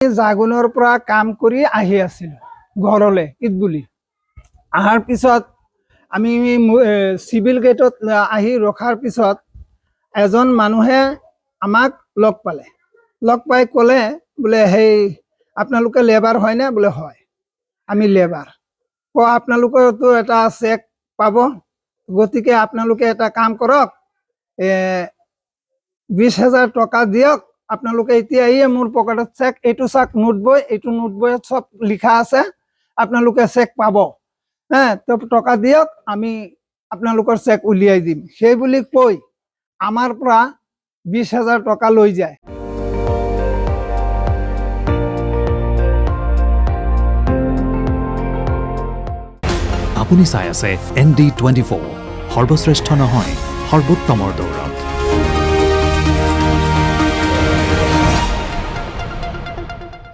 জাগুনৰ পৰা কাম কৰি আহি আছিল ঘৰলৈ ঈদ বুলি আহাৰ পিছত আমি সিভিল গেটত আহি ৰখাৰ পিছত এজন মানুহে আমাক লগ পালে লগ পাই ক'লে বোলে হেই আপোনালোকে লেবাৰ হয় না বোলে হয় আমি লেবাৰ আপোনালোকৰতো এটা চেক পাব গতিকে আপোনালোকে এটা কাম কৰক 20,000 টকা দিয়ক আপোনালোকে এতিয়া মোৰ পকেটত চেক এইটো চাক নোট বই সব লিখা আছে আপোনালোকে চেক পাব হ্যাঁ তো টকা দিয়ক আমি আপোনালোকৰ চেক উলিয়াই দিম সেই বুলি কৈ আমাৰ পৰা 20,000 টকা লৈ যায় আপুনি চাই আছে ND24 সৰ্বশ্ৰেষ্ঠ নহয় সৰ্বোত্তমৰ দৌৰ